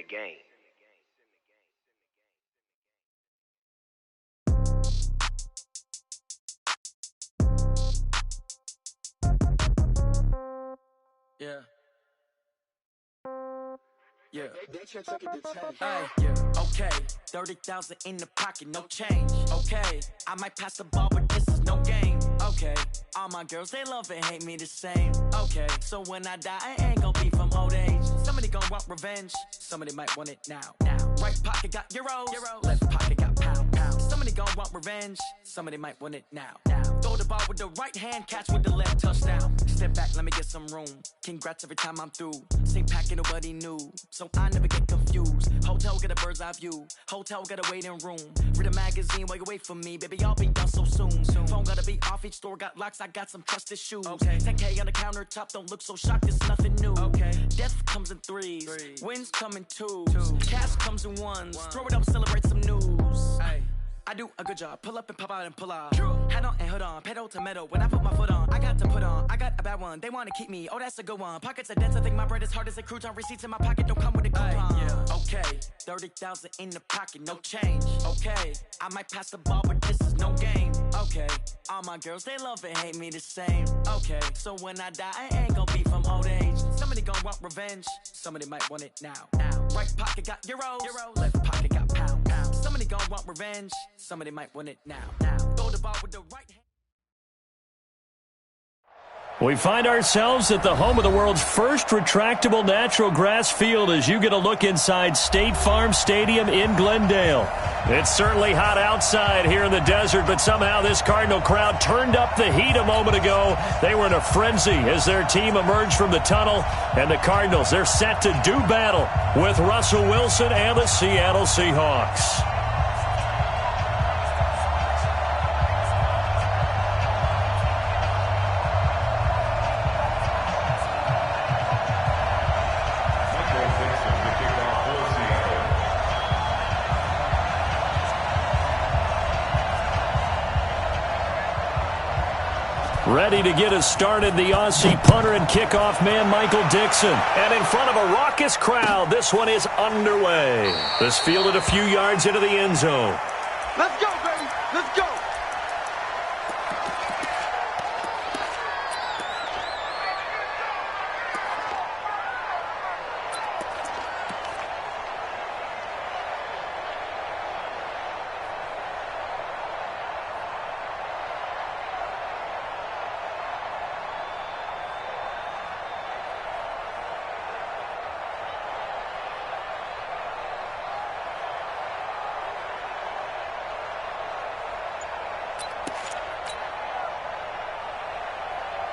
the game. Yeah. Yeah. Hey, yeah. Okay. 30,000 in the pocket, no change. Okay. I might pass the ball, but this is no game. Okay. All my girls, they love and hate me the same. Okay. So when I die, I ain't gonna be from old age. Somebody gonna want revenge. Somebody might want it now. Right pocket got euros. Left pocket got pound. Somebody gonna want revenge. Somebody might want it now. Throw the ball with the right hand, catch with the left, touchdown. Step back, let me get some room. Congrats every time I'm through. Same packet, nobody knew. So I never get confused. Hotel got a bird's eye view. Hotel got a waiting room. Read a magazine while you wait for me. Baby, I'll be done so soon. Phone gotta be off, each store got locks. I got some trusted shoes. 10K on the countertop, don't look so shocked, it's nothing new. Death comes in threes. Wins come in twos. Cash comes in ones. Throw it up, celebrate some news. I do a good job. Pull up and pop out and pull out. Hat on and hood on. Pedal to metal. When I put my foot on, I got to put on. I got a bad one. They want to keep me. Oh, that's a good one. Pockets are dense. I think my bread is hard as a crouton. Receipts in my pocket don't come with a coupon. Okay. 30,000 in the pocket. No change. Okay. I might pass the ball, but this is no game. Okay. All my girls, they love and hate me the same. Okay. So when I die, I ain't gonna be from old age. Somebody gonna want revenge. Somebody might want it now. Right pocket got euros. Left pocket got pound. Somebody gonna want revenge. Somebody might want it now. Throw the ball with the right hand. We find ourselves at the home of the world's first retractable natural grass field as you get a look inside State Farm Stadium in Glendale. It's certainly hot outside here in the desert, but somehow this Cardinal crowd turned up the heat a moment ago. They were in a frenzy as their team emerged from the tunnel, and the Cardinals, they're set to do battle with Russell Wilson and the Seattle Seahawks. Ready to get us started, the Aussie punter and kickoff man, Michael Dixon. And in front of a raucous crowd, this one is underway. This fielded a few yards into the end zone. Let's go, baby. Let's go.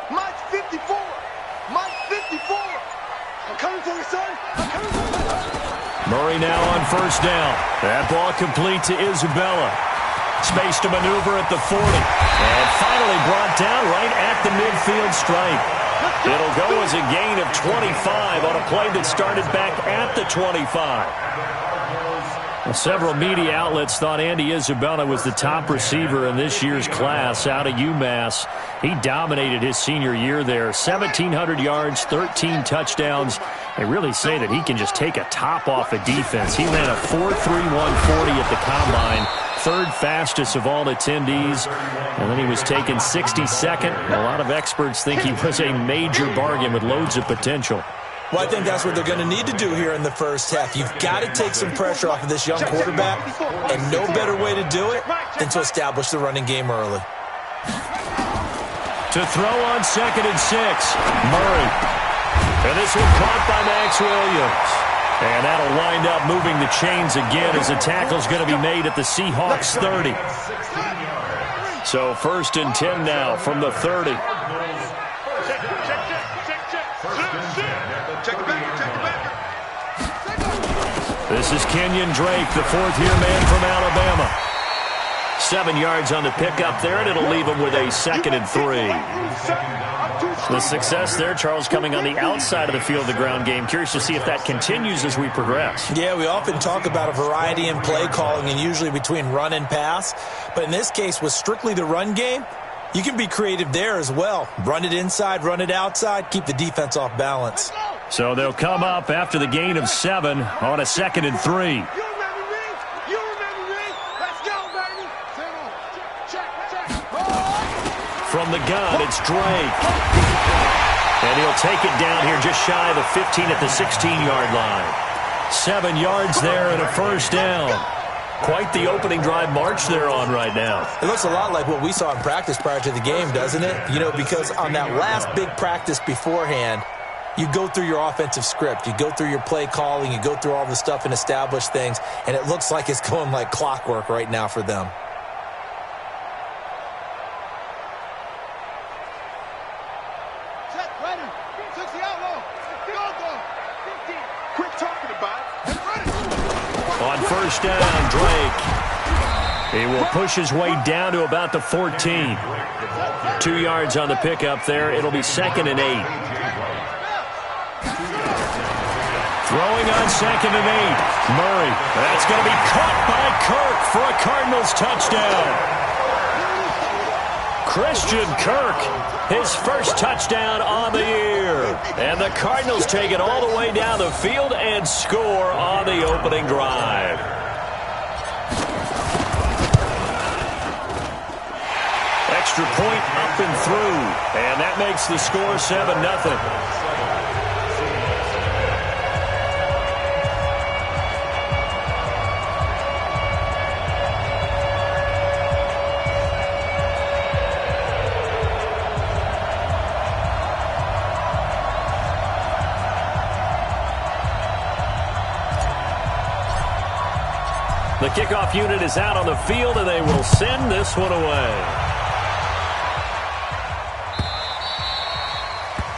Mike 54! Mike 54! I'm coming for you, son! I'm coming for you! Murray now on first down. That ball complete to Isabella. Space to maneuver at the 40. And finally brought down right at the midfield stripe. It'll go as a gain of 25 on a play that started back at the 25. Several media outlets thought Andy Isabella was the top receiver in this year's class out of UMass. He dominated his senior year there. 1,700 yards, 13 touchdowns. They really say that he can just take a top off a defense. He ran a 4.31 40 at the combine, third fastest of all attendees. And then he was taken 62nd. A lot of experts think he was a major bargain with loads of potential. Well, I think that's what they're going to need to do here in the first half. You've got to take some pressure off of this young quarterback, and no better way to do it than to establish the running game early. To throw on 2nd and 6, Murray. And this one caught by Max Williams. And that'll wind up moving the chains again as the tackle's going to be made at the Seahawks 30. So 1st and 10 now from the 30. This is Kenyon Drake, the fourth-year man from Alabama. 7 yards on the pickup there, and it'll leave him with a 2nd and 3. The success there, Charles, coming on the outside of the field of the ground game. Curious to see if that continues as we progress. Yeah, we often talk about a variety in play calling and usually between run and pass. But in this case, with strictly the run game, you can be creative there as well. Run it inside, run it outside, keep the defense off balance. So they'll come up after the gain of 7 on a 2nd and 3. You remember me? You remember me? Let's go, baby. Check. From the gun, it's Drake. And he'll take it down here just shy of the 15 at the 16-yard line. 7 yards there and a first down. Quite the opening drive march they're on right now. It looks a lot like what we saw in practice prior to the game, doesn't it? You know, because on that last big practice beforehand, you go through your offensive script. You go through your play calling. You go through all the stuff and establish things. And it looks like it's going like clockwork right now for them. Set, ready. 60 outlaw. Field goal. 15. Quit talking about it. Ready. On first down, Drake. He will push his way down to about the 14. 2 yards on the pickup there. It'll be 2nd and 8. Throwing on 2nd and 8. Murray. That's going to be caught by Kirk for a Cardinals touchdown. Christian Kirk, his first touchdown on the year. And the Cardinals take it all the way down the field and score on the opening drive. Extra point up and through. And that makes the score 7-0. The kickoff unit is out on the field, and they will send this one away.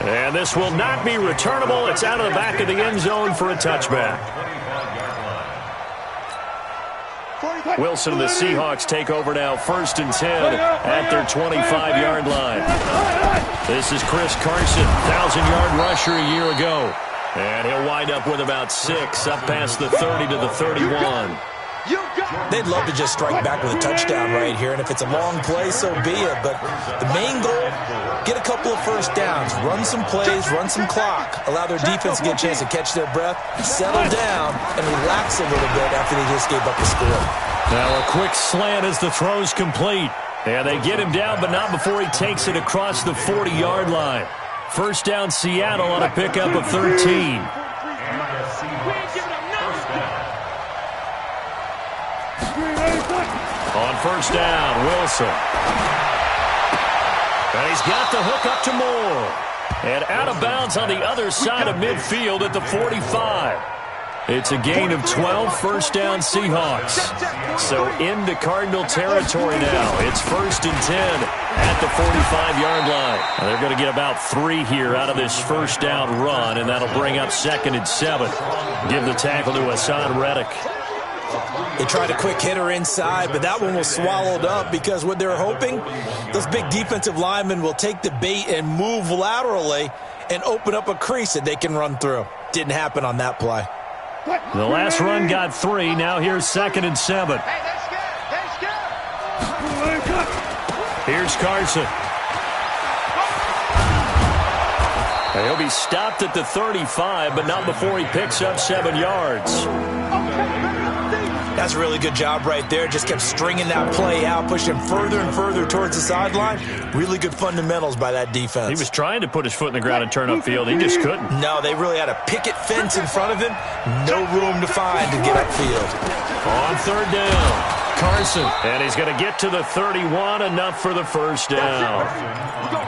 And this will not be returnable. It's out of the back of the end zone for a touchback. Wilson and the Seahawks take over now, 1st and 10 at their 25-yard line. This is Chris Carson, 1,000-yard rusher a year ago. And he'll wind up with about 6, up past the 30 to the 31. They'd love to just strike back with a touchdown right here, and if it's a long play, so be it. But the main goal, get a couple of first downs, run some plays, run some clock, allow their defense to get a chance to catch their breath, settle down, and relax a little bit after they just gave up a score. Now a quick slant as the throw's complete. And they get him down, but not before he takes it across the 40-yard line. First down, Seattle on a pickup of 13. On first down, Wilson. And he's got the hook up to Moore. And out of bounds on the other side of midfield at the 45. It's a gain of 12, first down Seahawks. So into Cardinal territory now. It's 1st and 10 at the 45-yard line. And they're going to get about 3 here out of this first down run, and that'll bring up 2nd and 7. Give the tackle to Hassan Reddick. They tried a quick hitter inside, but that one was swallowed up because what they're hoping, those big defensive linemen will take the bait and move laterally and open up a crease that they can run through. Didn't happen on that play. The last run got 3. Now here's 2nd and 7. Here's Carson. He'll be stopped at the 35, but not before he picks up 7 yards. That's a really good job right there. Just kept stringing that play out, pushing further and further towards the sideline. Really good fundamentals by that defense. He was trying to put his foot in the ground and turn upfield. He just couldn't. No, they really had a picket fence in front of him. No room to find to get upfield. On third down, Carson. And he's going to get to the 31, enough for the first down.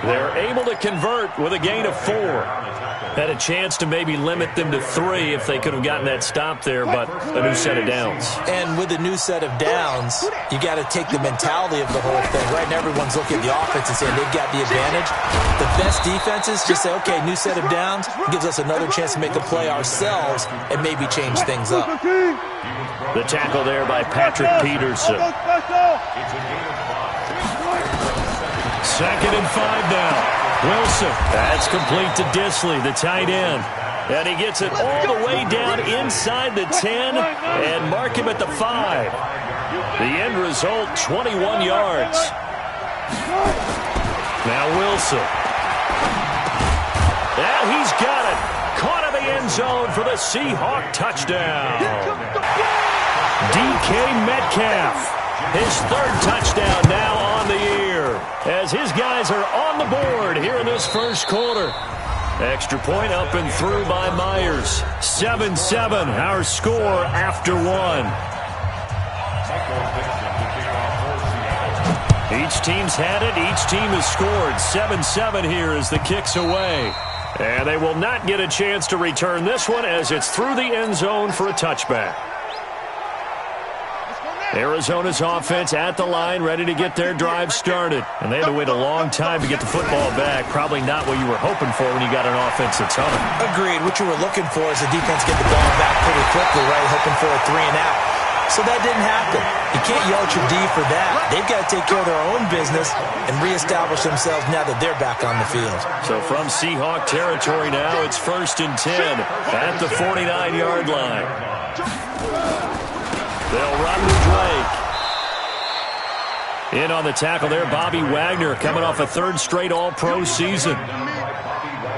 They're able to convert with a gain of 4. Had a chance to maybe limit them to 3 if they could have gotten that stop there, but a new set of downs. And with a new set of downs, you got to take the mentality of the whole thing. Right now, everyone's looking at the offense and saying they've got the advantage. The best defenses just say, okay, new set of downs, gives us another chance to make a play ourselves and maybe change things up. The tackle there by Patrick Peterson. 2nd and 5 now. Wilson, that's complete to Disley, the tight end. And he gets it all the way down inside the 10 and mark him at the 5. The end result, 21 yards. Now Wilson. And he's got it. Caught on the end zone for the Seahawk touchdown. DK Metcalf. His third touchdown now on the year as his guys are on the board here in this first quarter. Extra point up and through by Myers. 7-7, our score after one. Each team's had it. Each team has scored. 7-7 here as the kick's away. And they will not get a chance to return this one as it's through the end zone for a touchback. Arizona's offense at the line, ready to get their drive started. And they had to wait a long time to get the football back. Probably not what you were hoping for when you got an offense that's humming. Agreed. What you were looking for is the defense get the ball back pretty quickly, right? Hoping for a 3-and-out. So that didn't happen. You can't yell at your D for that. They've got to take care of their own business and reestablish themselves now that they're back on the field. So from Seahawk territory now, it's 1st and 10 at the 49-yard line. They'll run with Drake. In on the tackle there, Bobby Wagner coming off a third straight All-Pro season.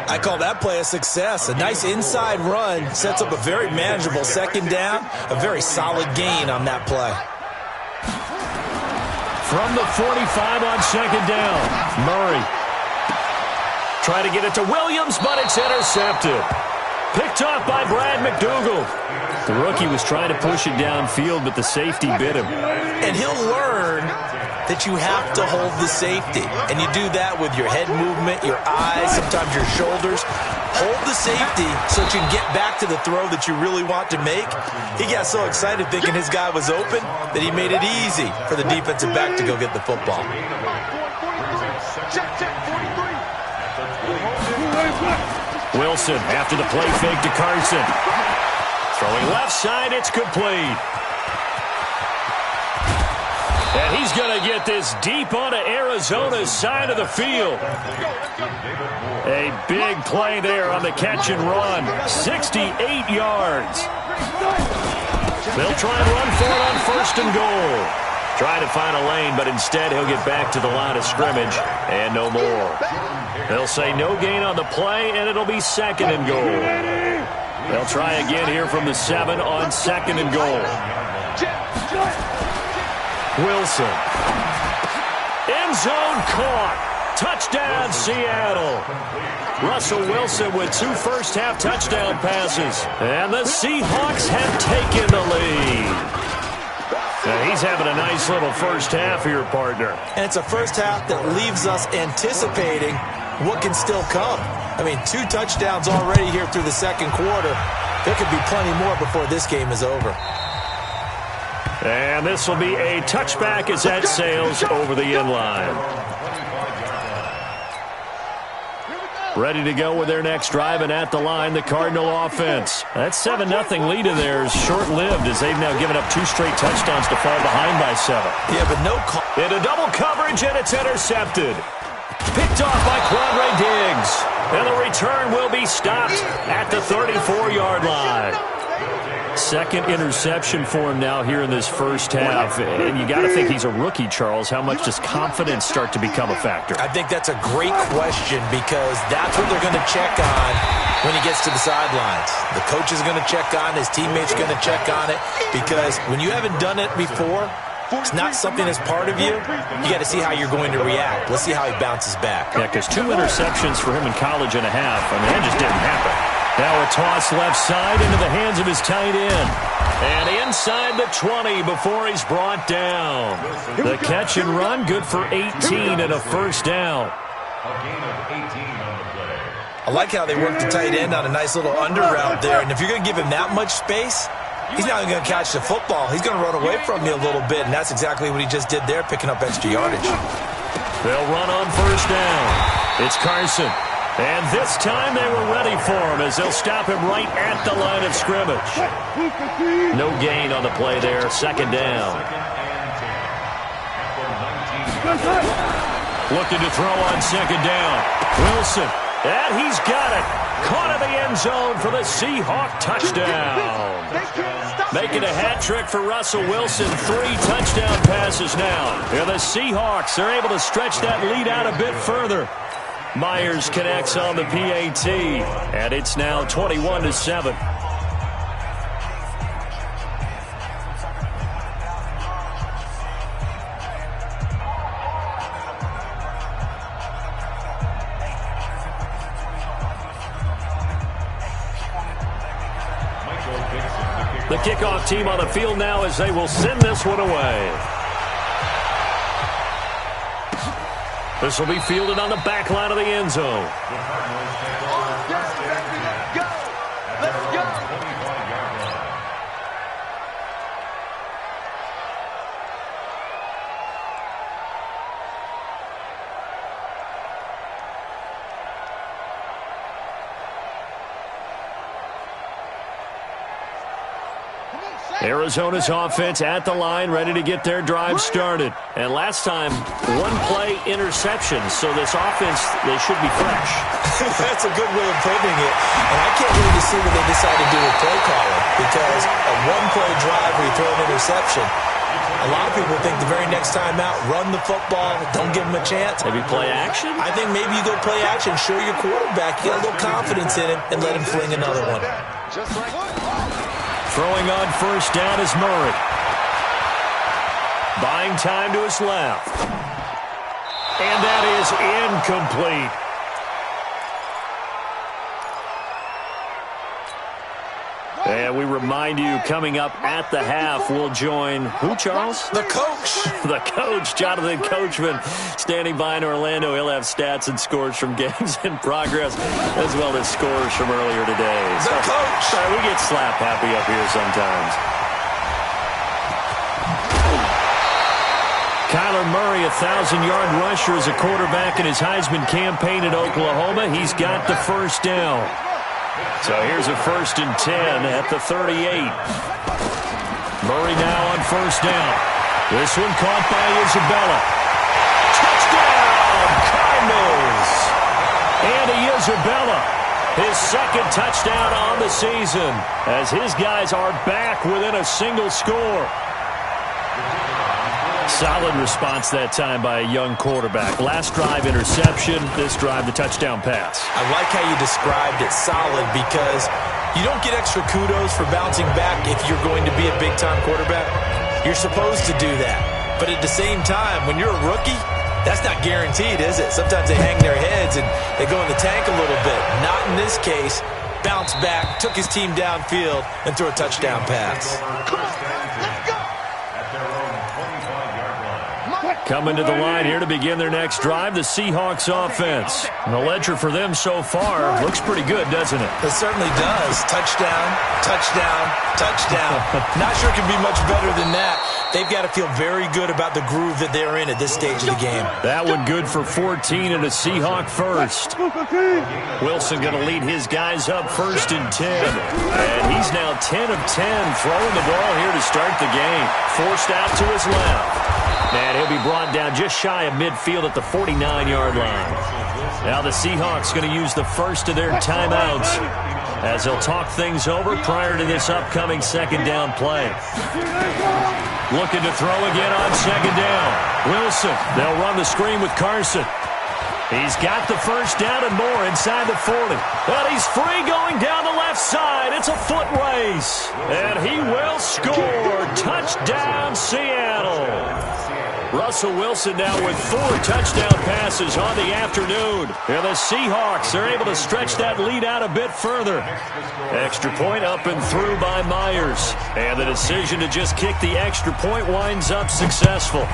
I call that play a success. A nice inside run sets up a very manageable second down. A very solid gain on that play. From the 45 on second down, Murray. Try to get it to Williams, but it's intercepted. Picked off by Brad McDougald. The rookie was trying to push it downfield, but the safety bit him. And he'll learn that you have to hold the safety. And you do that with your head movement, your eyes, sometimes your shoulders. Hold the safety so that you can get back to the throw that you really want to make. He got so excited thinking his guy was open that he made it easy for the defensive back to go get the football. Wilson after the play fake to Carson. Throwing left side, it's complete. And he's going to get this deep onto Arizona's side of the field. A big play there on the catch and run. 68 yards. They'll try and run for it on 1st and goal. Trying to find a lane, but instead he'll get back to the line of scrimmage and no more. They'll say no gain on the play, and it'll be 2nd and goal. They'll try again here from the 7 on 2nd and goal. Wilson. End zone caught. Touchdown, Seattle. Russell Wilson with 2 first-half touchdown passes. And the Seahawks have taken the lead. Now he's having a nice little first half here, partner. And it's a first half that leaves us anticipating what can still come. I mean, 2 touchdowns already here through the second quarter. There could be plenty more before this game is over. And this will be a touchback as that sails over the end line. Ready to go with their next drive, and at the line, the Cardinal offense. That 7-0 lead in there is short-lived as they've now given up 2 straight touchdowns to fall behind by 7. Yeah, but no call. Into double coverage, and it's intercepted. Picked off by Quandre Diggs. And the return will be stopped at the 34-yard line. 2nd interception for him now here in this first half. And you got to think he's a rookie, Charles. How much does confidence start to become a factor? I think that's a great question because that's what they're going to check on when he gets to the sidelines. The coach is going to check on, his teammates are going to check on it because when you haven't done it before, it's not something that's part of you. You got to see how you're going to react. Let's see how he bounces back. Yeah, because 2 interceptions for him in college and a half. I mean, that just didn't happen. Now a toss left side into the hands of his tight end. And inside the 20 before he's brought down. The catch and run, good for 18 and a first down. I like how they work the tight end on a nice little under route there. And if you're going to give him that much space, he's not going to catch the football. He's going to run away from you a little bit, and that's exactly what he just did there, picking up extra yardage. They'll run on first down. It's Carson. And this time they were ready for him as they'll stop him right at the line of scrimmage. No gain on the play there, 2nd down. Looking to throw on 2nd down. Wilson, and he's got it. Caught in the end zone for the Seahawk touchdown. Making a hat trick for Russell Wilson. 3 touchdown passes now. And the Seahawks are able to stretch that lead out a bit further. Myers connects on the PAT, and it's now 21-7. The kickoff team on the field now as they will send this one away. This will be fielded on the back line of the end zone. Arizona's offense at the line, ready to get their drive started. And last time, one-play interception. So this offense, they should be fresh. That's a good way of putting it. And I can't wait to see what they decide to do with play calling. Because a one-play drive where you throw an interception, a lot of people think the very next time out, run the football, don't give them a chance. Maybe play action? I think maybe you go play action, show your quarterback, get a little confidence in him, and let him fling another one. Just like Throwing on first down is Murray. Buying time to his left. And that is incomplete. And we remind you, coming up at the half, we'll join who, Charles? The coach. The coach, Jonathan Coachman, standing by in Orlando. He'll have stats and scores from games in progress, as well as scores from earlier today. The coach. Sorry, we get slap happy up here sometimes. Kyler Murray, 1,000-yard rusher as a quarterback in his Heisman campaign at Oklahoma. He's got the first down. So here's a 1st and 10 at the 38. Murray now on first down. This one caught by Isabella. Touchdown, Cardinals! Andy Isabella, his second touchdown on the season, as his guys are back within a single score. Solid response that time by a young quarterback. Last drive, interception. This drive, the touchdown pass. I like how you described it, solid, because you don't get extra kudos for bouncing back if you're going to be a big-time quarterback. You're supposed to do that. But at the same time, when you're a rookie, that's not guaranteed, is it? Sometimes they hang their heads and they go in the tank a little bit. Not in this case. Bounced back, took his team downfield, and threw a touchdown pass. Come on, let's go. Coming to the line here to begin their next drive, the Seahawks offense. And the ledger for them so far looks pretty good, doesn't it? It certainly does. Touchdown, touchdown, touchdown. Not sure it can be much better than that. They've got to feel very good about the groove that they're in at this stage of the game. That one good for 14 and a Seahawk first. Wilson going to lead his guys up 1st and 10. And he's now 10 of 10 throwing the ball here to start the game. Forced out to his left. And he'll be brought down just shy of midfield at the 49-yard line. Now the Seahawks going to use the first of their timeouts as they'll talk things over prior to this upcoming second down play. Looking to throw again on second down. Wilson, they'll run the screen with Carson. He's got the first down and more inside the 40. But he's free going down the left side. It's a foot race. And he will score. Touchdown, Seattle. Russell Wilson now with 4 touchdown passes on the afternoon. And the Seahawks are able to stretch that lead out a bit further. Extra point up and through by Myers. And the decision to just kick the extra point winds up successful.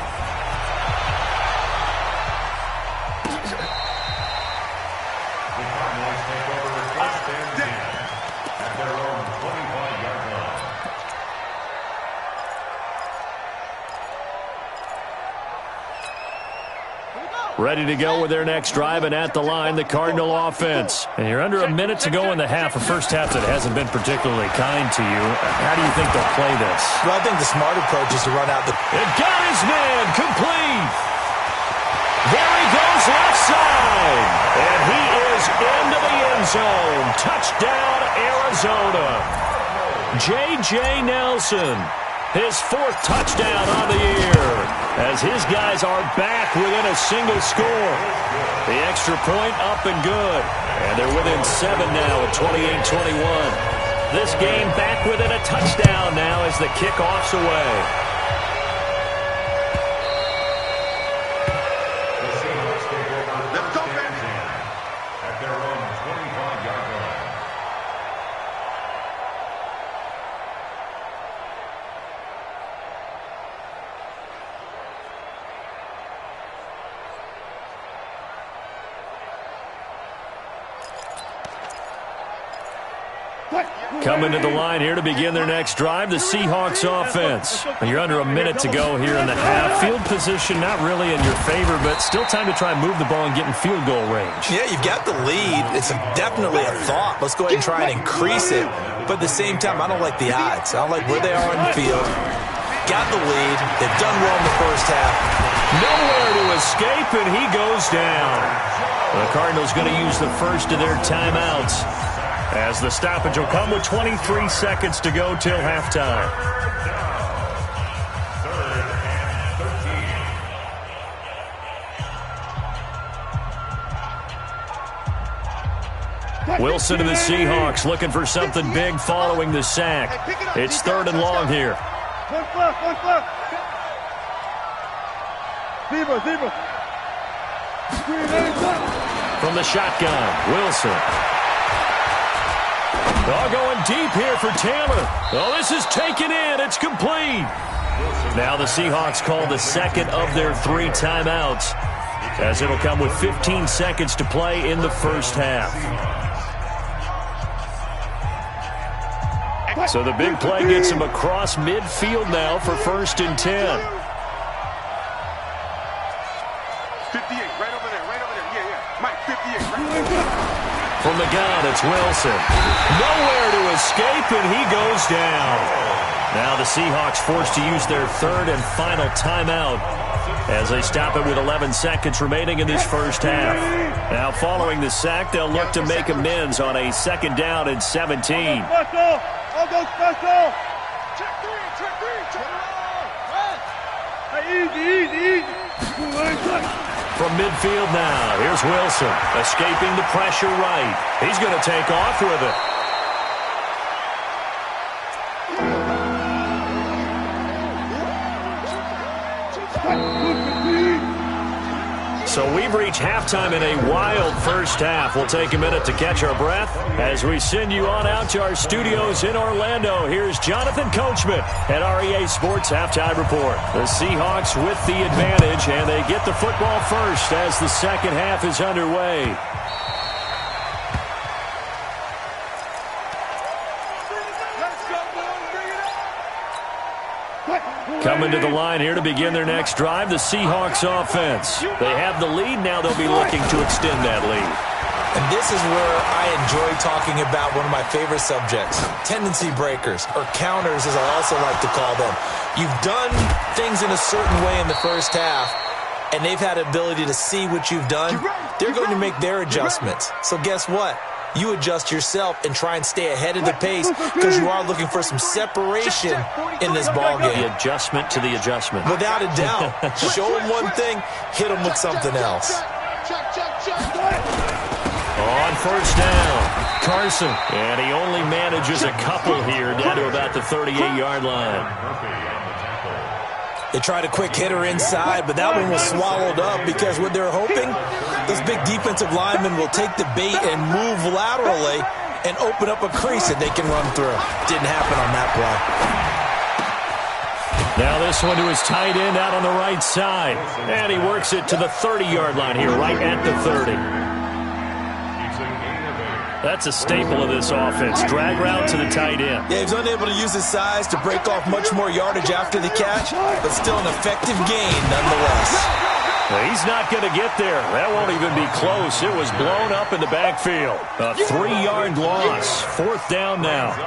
Ready to go with their next drive, and at the line, the Cardinal offense. And you're under a minute to go in the half, a first half that hasn't been particularly kind to you. How do you think they'll play this? Well, I think the smart approach is to run out the... It got his man, complete. There he goes left side. And he is into the end zone. Touchdown, Arizona. J.J. Nelson. his 4th touchdown on the year, as his guys are back within a single score. The extra point up and good, and they're within 7 now at 28-21. This game back within a touchdown now as the kickoff's away. Coming to the line here to begin their next drive, the Seahawks offense. You're under a minute to go here in the half. Field position not really in your favor, but still time to try and move the ball and get in field goal range. Yeah, you've got the lead. It's definitely a thought. Let's go ahead and try and increase it. But at the same time, I don't like the odds. I don't like where they are on the field. Got the lead. They've done well in the first half. Nowhere to escape, and he goes down. The Cardinals going to use the first of their timeouts, as the stoppage will come with 23 seconds to go till halftime. Wilson to the Seahawks looking for something big following the sack. It's 3rd and long here. From the shotgun, Wilson. Going deep here for Taylor. Oh, this is taken in. It's complete. Now the Seahawks call the second of their 3 timeouts, as it'll come with 15 seconds to play in the first half. So the big play gets him across midfield now for 1st and 10. 58, right over there. Yeah. Mike, 58, right there. From the gun, it's Wilson. Nowhere to escape, and he goes down. Now the Seahawks forced to use their 3rd and final timeout, as they stop it with 11 seconds remaining in this first half. Now following the sack, they'll look to make amends on a 2nd down and 17. I'll go special. Check 3. Easy. From midfield now, here's Wilson, escaping the pressure right. He's going to take off with it. So we've reached halftime in a wild first half. We'll take a minute to catch our breath as we send you on out to our studios in Orlando. Here's Jonathan Coachman at REA Sports Halftime Report. The Seahawks with the advantage, and they get the football first as the second half is underway. Coming to the line here to begin their next drive, the Seahawks offense. They have the lead. Now they'll be looking to extend that lead. And this is where I enjoy talking about one of my favorite subjects, tendency breakers, or counters as I also like to call them. You've done things in a certain way in the first half, and they've had the ability to see what you've done. They're going to make their adjustments. So guess what? You adjust yourself and try and stay ahead of the pace, because you are looking for some separation in this ball game. The adjustment to the adjustment. Without a doubt. Show them one thing, hit them with something else. On 1st down, Carson. And he only manages a couple here down to about the 38-yard line. They tried a quick hitter inside, but that one was swallowed up because what they're hoping, those big defensive linemen will take the bait and move laterally and open up a crease that they can run through. Didn't happen on that play. Now this one to his tight end out on the right side. And he works it to the 30-yard line here, right at the 30. That's a staple of this offense. Drag route to the tight end. Yeah, he's unable to use his size to break off much more yardage after the catch, but still an effective gain nonetheless. Well, he's not going to get there. That won't even be close. It was blown up in the backfield. A 3-yard loss. 4th down now.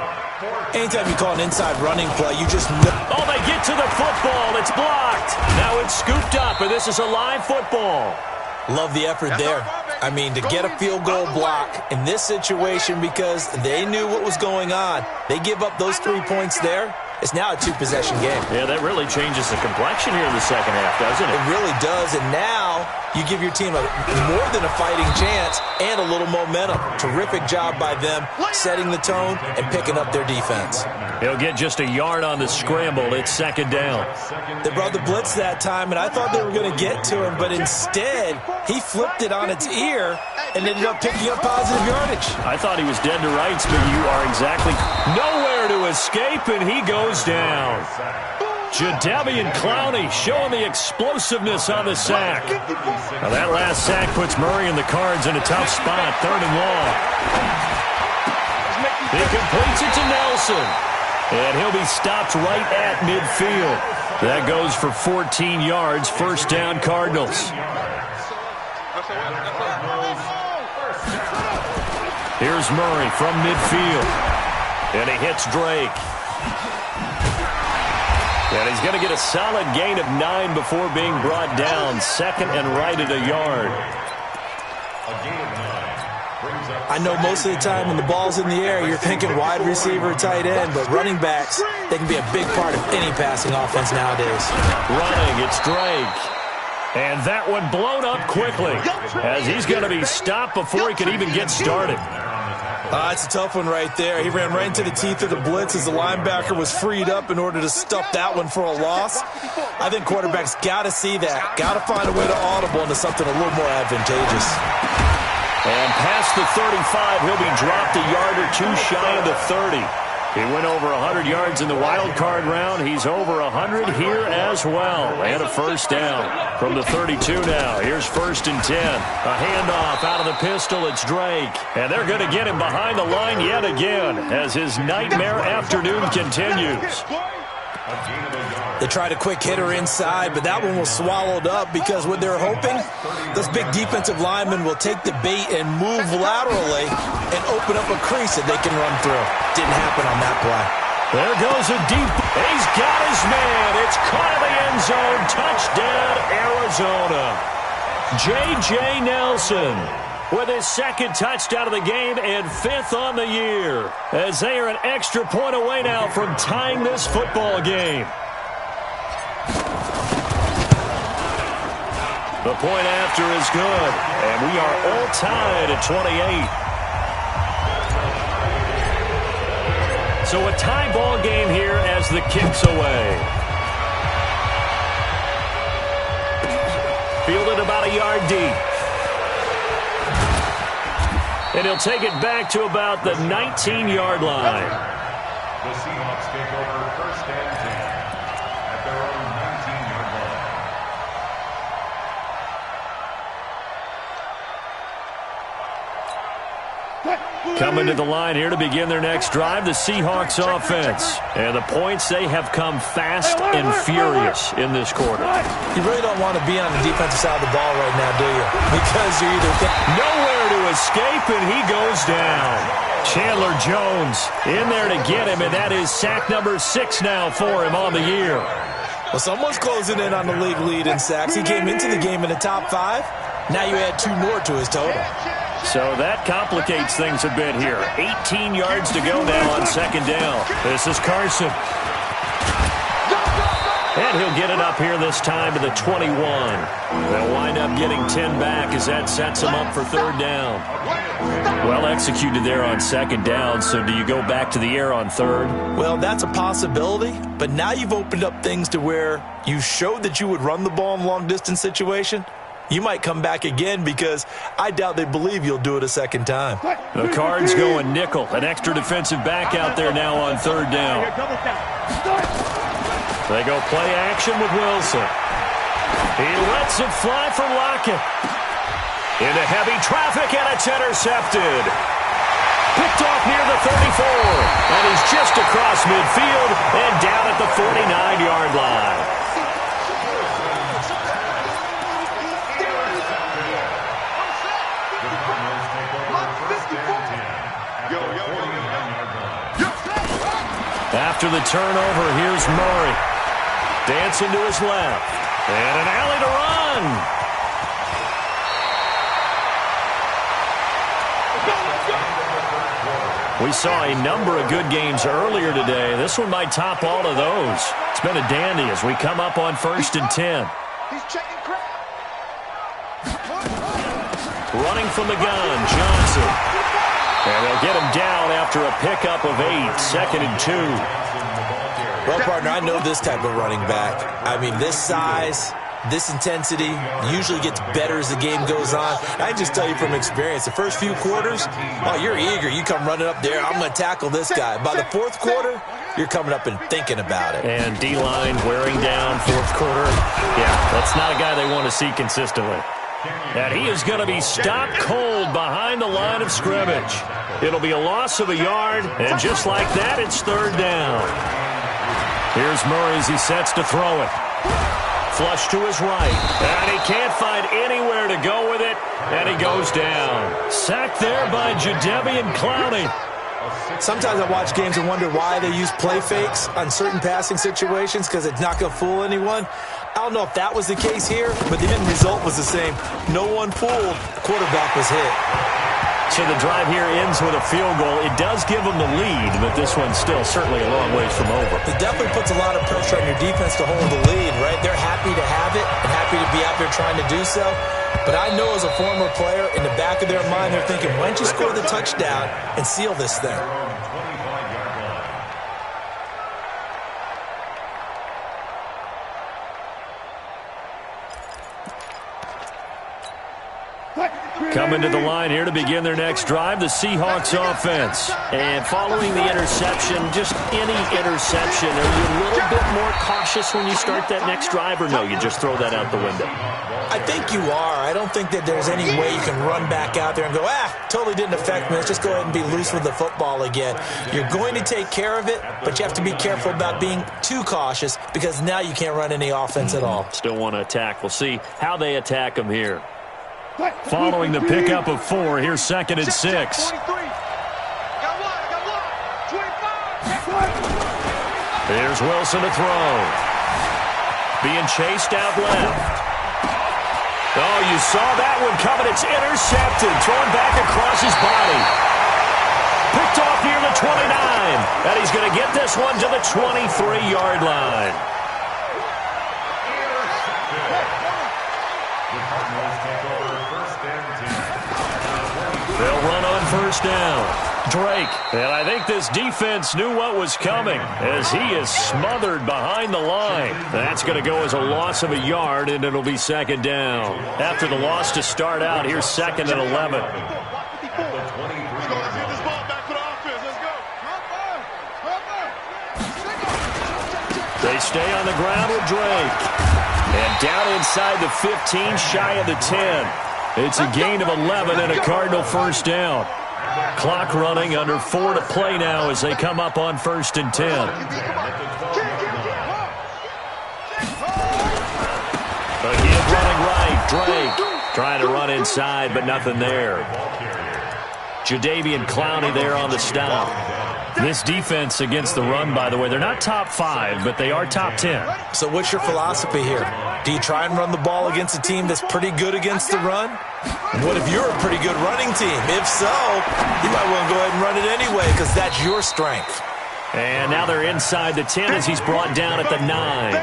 Anytime you call an inside running play, you just know. Oh, they get to the football. It's blocked. Now it's scooped up, and this is a live football. Love the effort there. I mean, to get a field goal block in this situation because they knew what was going on. They give up those 3 points there. It's now a two-possession game. Yeah, that really changes the complexion here in the second half, doesn't it? It really does, and now you give your team more than a fighting chance and a little momentum. Terrific job by them setting the tone and picking up their defense. He'll get just a yard on the scramble. It's second down. They brought the blitz that time, and I thought they were going to get to him, but instead he flipped it on its ear and ended up picking up positive yardage. I thought he was dead to rights, but you are exactly nowhere to escape, and he goes down. Jadeveon Clowney showing the explosiveness on the sack. Now that last sack puts Murray and the Cards in a tough spot, 3rd and long. He completes it to Nelson, and he'll be stopped right at midfield. That goes for 14 yards, 1st down Cardinals. Here's Murray from midfield, and he hits Drake. And he's going to get a solid gain of 9 before being brought down. 2nd and right at a yard. I know most of the time when the ball's in the air, you're thinking wide receiver, tight end, but running backs, they can be a big part of any passing offense nowadays. Running, it's Drake. And that one blown up quickly as he's going to be stopped before he can even get started. It's a tough one right there. He ran right into the teeth of the blitz as the linebacker was freed up in order to stuff that one for a loss. I think quarterbacks got to see that. Got to find a way to audible into something a little more advantageous. And past the 35, he'll be dropped a yard or two shy of the 30. He went over 100 yards in the wild card round. He's over 100 here as well. And a 1st down from the 32 now. Here's 1st and 10. A handoff out of the pistol. It's Drake. And they're going to get him behind the line yet again as his nightmare afternoon continues. They tried a quick hitter inside, but that one was swallowed up because what they're hoping, those big defensive linemen will take the bait and move laterally and open up a crease that they can run through. Didn't happen on that play. There goes a deep. He's got his man. It's caught in the end zone. Touchdown, Arizona. J.J. Nelson with his 2nd touchdown of the game and 5th on the year, as they are an extra point away now from tying this football game. The point after is good, and we are all tied at 28. So a tie ball game here as the kick's away. Fielded about a yard deep. And he'll take it back to about the 19-yard line. The Seahawks take over 1st and 10 at their own 19-yard line. Coming to the line here to begin their next drive, the Seahawks offense. And the points, they have come fast and furious in this quarter. You really don't want to be on the defensive side of the ball right now, do you? Because you're either nowhere to escape, and he goes down. Chandler Jones in there to get him, and that is sack number 6 now for him on the year. Well, someone's closing in on the league lead in sacks. He came into the game in the top 5. Now you add 2 more to his total. So that complicates things a bit here. 18 yards to go now on 2nd down. This is Carson. And he'll get it up here this time to the 21. They'll wind up getting 10 back as that sets him up for 3rd down. Well executed there on 2nd down, so do you go back to the air on 3rd? Well, that's a possibility, but now you've opened up things to where you showed that you would run the ball in a long-distance situation. You might come back again because I doubt they believe you'll do it a 2nd time. The Cards going nickel. An extra defensive back out there now on 3rd down. They go play action with Wilson. He lets it fly for Lockett. Into heavy traffic, and it's intercepted. Picked off near the 34. And he's just across midfield and down at the 49-yard line. After the turnover, here's Murray. Dancing to his left. And an alley to run. We saw a number of good games earlier today. This one might top all of those. It's been a dandy as we come up on 1st and 10. He's checking crowd. Running from the gun, Johnson. And they'll get him down after a pickup of 8, 2nd and 2. Well, partner, I know this type of running back. I mean, this size, this intensity usually gets better as the game goes on. I just tell you from experience, the first few quarters, oh, you're eager. You come running up there, I'm going to tackle this guy. By the 4th quarter, you're coming up and thinking about it. And D-line wearing down 4th quarter. Yeah, that's not a guy they want to see consistently. And he is going to be stopped cold behind the line of scrimmage. It'll be a loss of a yard, and just like that, it's 3rd down. Here's Murray as he sets to throw it. Flush to his right, and he can't find anywhere to go with it, and he goes down. Sacked there by Jadeveon Clowney. Sometimes I watch games and wonder why they use play fakes on certain passing situations because it's not going to fool anyone. I don't know if that was the case here, but the end result was the same. No one fooled. Quarterback was hit. So the drive here ends with a field goal. It does give them the lead, but this one's still certainly a long ways from over. It definitely puts a lot of pressure on your defense to hold the lead, right? They're happy to have it and happy to be out there trying to do so. But I know as a former player, in the back of their mind, they're thinking, why don't you score the touchdown and seal this thing? Coming to the line here to begin their next drive, the Seahawks offense. And following the interception, just any interception, are you a little bit more cautious when you start that next drive, or no, you just throw that out the window? I think you are. I don't think that there's any way you can run back out there and go, totally didn't affect me. Let's just go ahead and be loose with the football again. You're going to take care of it, but you have to be careful about being too cautious because now you can't run any offense at all. Still want to attack. We'll see how they attack them here. Following the pickup of 4, here's 2nd and 6. There's Wilson to throw. Being chased out left. Oh, you saw that one coming. It's intercepted. Thrown back across his body. Picked off near the 29. And he's going to get this one to the 23-yard line. They'll run on 1st down. Drake. And I think this defense knew what was coming as he is smothered behind the line. That's going to go as a loss of a yard, and it'll be 2nd down. After the loss to start out, here's 2nd and 11. They stay on the ground with Drake. And down inside the 15, shy of the 10. It's a gain of 11 and a Cardinal 1st down. Clock running, under 4 to play now as they come up on 1st and 10. Again running right, Drake trying to run inside, but nothing there. Jadeveon Clowney there on the stop. This defense against the run, by the way, they're not top 5, but they are top 10. So what's your philosophy here? Do you try and run the ball against a team that's pretty good against the run? What if you're a pretty good running team? If so, you might want to go ahead and run it anyway because that's your strength. And now they're inside the 10 as he's brought down at the 9.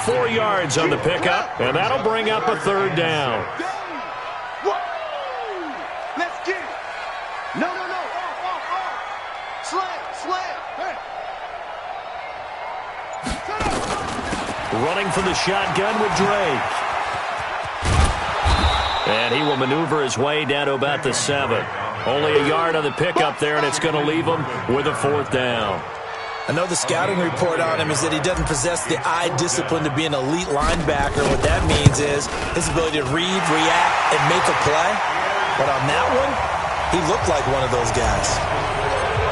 4 yards on the pickup, and that'll bring up a 3rd down. Let's get it. No. Slam. Hey. Running from the shotgun with Drake. And he will maneuver his way down to about the 7. Only a yard on the pickup there, and it's going to leave him with a 4th down. I know the scouting report on him is that he doesn't possess the eye discipline to be an elite linebacker. What that means is his ability to read, react, and make a play. But on that one, he looked like one of those guys.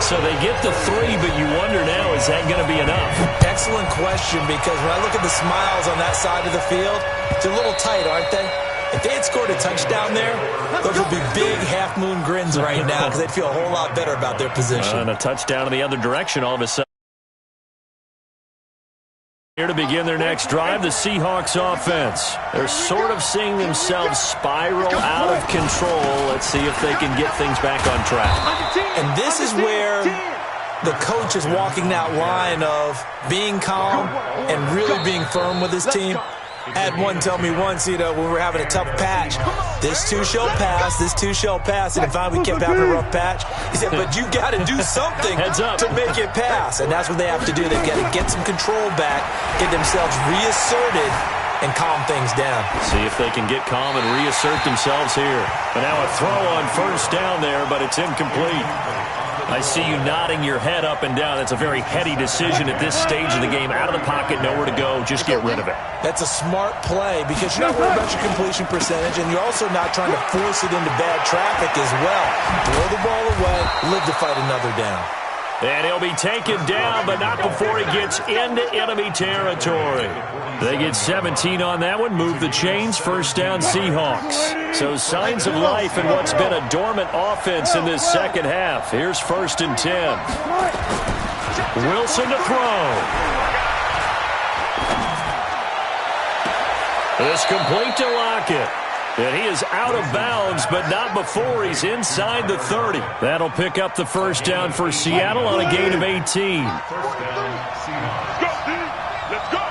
So they get the 3, but you wonder now, is that going to be enough? Excellent question, because when I look at the smiles on that side of the field, they're a little tight, aren't they? If they had scored a touchdown there, those would be big half-moon grins right now because they'd feel a whole lot better about their position. And a touchdown in the other direction all of a sudden. Here to begin their next drive, the Seahawks offense. They're sort of seeing themselves spiral out of control. Let's see if they can get things back on track. And this is where the coach is walking that line of being calm and really being firm with his team. I had one tell me once, when we were having a tough patch, this too shall pass, this too shall pass, and finally we kept having a rough patch. He said, but you got to do something to make it pass, and that's what they have to do. They've got to get some control back, get themselves reasserted, and calm things down. See if they can get calm and reassert themselves here. But now a throw on first down there, but it's incomplete. I see you nodding your head up and down. That's a very heady decision at this stage of the game. Out of the pocket, nowhere to go. Just get rid of it. That's a smart play because you're not worried about your completion percentage, and you're also not trying to force it into bad traffic as well. Throw the ball away, live to fight another down. And he'll be taken down, but not before he gets into enemy territory. They get 17 on that one, move the chains, first down Seahawks. So signs of life in what's been a dormant offense in this second half. Here's 1st and 10. Wilson to throw. It's complete to Lockett. And he is out of bounds, but not before he's inside the 30. That'll pick up the first down for Seattle on a gain of 18. First down, Seahawks. Let's go.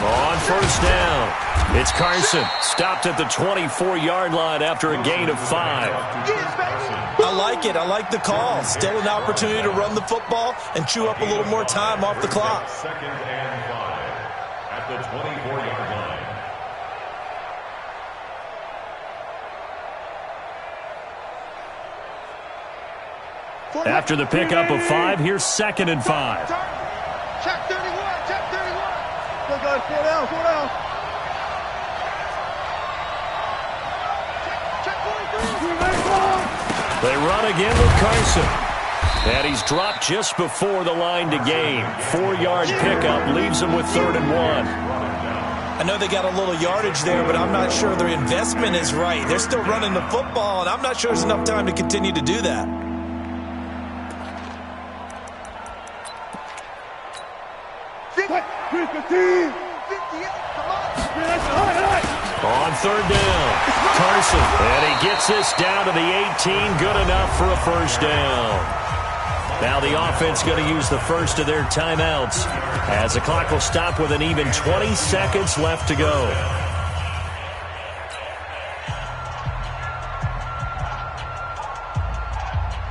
On first down, it's Carson. Stopped at the 24-yard line after a gain of 5. I like it. I like the call. Still an opportunity to run the football and chew up a little more time off the clock. 2nd and 5 at the 24-yard line. After the pickup of 5, here's 2nd and 5. Check 31, check 31. Go, guys, 4 down, 4 down. Check 43. They run again with Carson. And he's dropped just before the line to gain. 4-yard pickup leaves him with 3rd and 1. I know they got a little yardage there, but I'm not sure their investment is right. They're still running the football, and I'm not sure there's enough time to continue to do that. On 3rd down, Carson. And he gets this down to the 18. Good enough for a first down. Now the offense going to use the first of their timeouts as the clock will stop with an even 20 seconds left to go.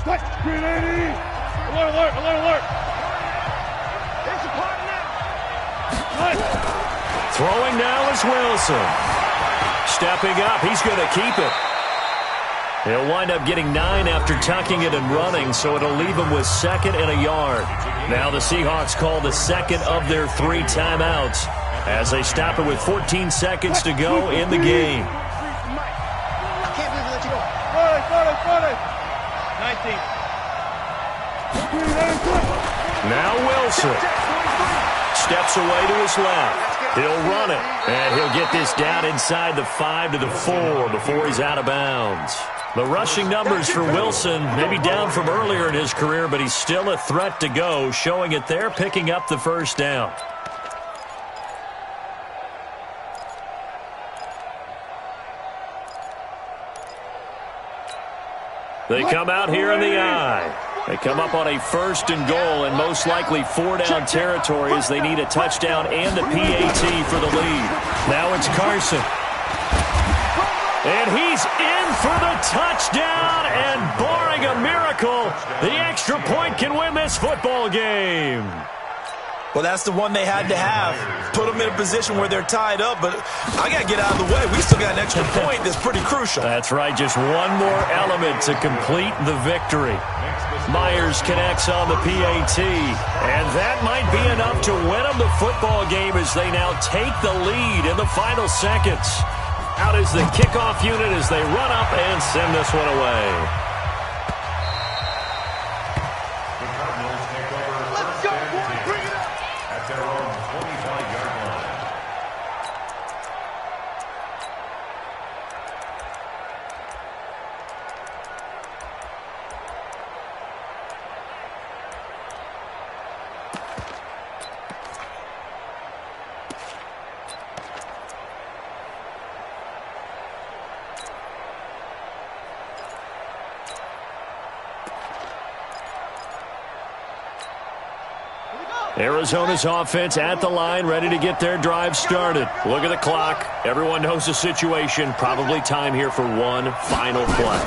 Alert, alert, alert, alert. It's a party now. Throwing now is Wilson. Stepping up, he's going to keep it. He'll wind up getting 9 after tucking it and running, so it'll leave him with 2nd and a yard. Now the Seahawks call the second of their 3 timeouts as they stop it with 14 seconds to go in the game. I can't believe they let you go. 19. Now Wilson steps away to his left. He'll run it, and he'll get this down inside the 5 to the 4 before he's out of bounds. The rushing numbers for Wilson may be down from earlier in his career, but he's still a threat to go, showing it there, picking up the first down. They come out here in the eye. They come up on a 1st and goal and most likely 4-down territory as they need a touchdown and a PAT for the lead. Now it's Carson. And he's in for the touchdown, and barring a miracle, the extra point can win this football game. Well, that's the one they had to have. Put them in a position where they're tied up, but I got to get out of the way. We still got an extra point that's pretty crucial. That's right, just one more element to complete the victory. Myers connects on the PAT, and that might be enough to win them the football game as they now take the lead in the final seconds. Out is the kickoff unit as they run up and send this one away. The Cardinals take over 1st and 10 at their own 25-yard line. Arizona's offense at the line, ready to get their drive started. Look at the clock. Everyone knows the situation. Probably time here for one final play.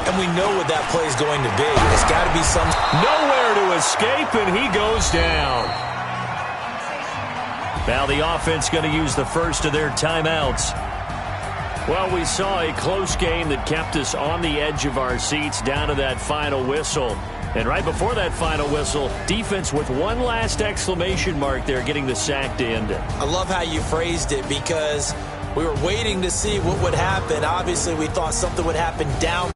And we know what that play is going to be. It's got to be some... Nowhere to escape, and he goes down. Now the offense going to use the first of their timeouts. Well, we saw a close game that kept us on the edge of our seats down to that final whistle. And right before that final whistle, defense with one last exclamation mark there, getting the sack to end it. I love how you phrased it because we were waiting to see what would happen. Obviously, we thought something would happen down.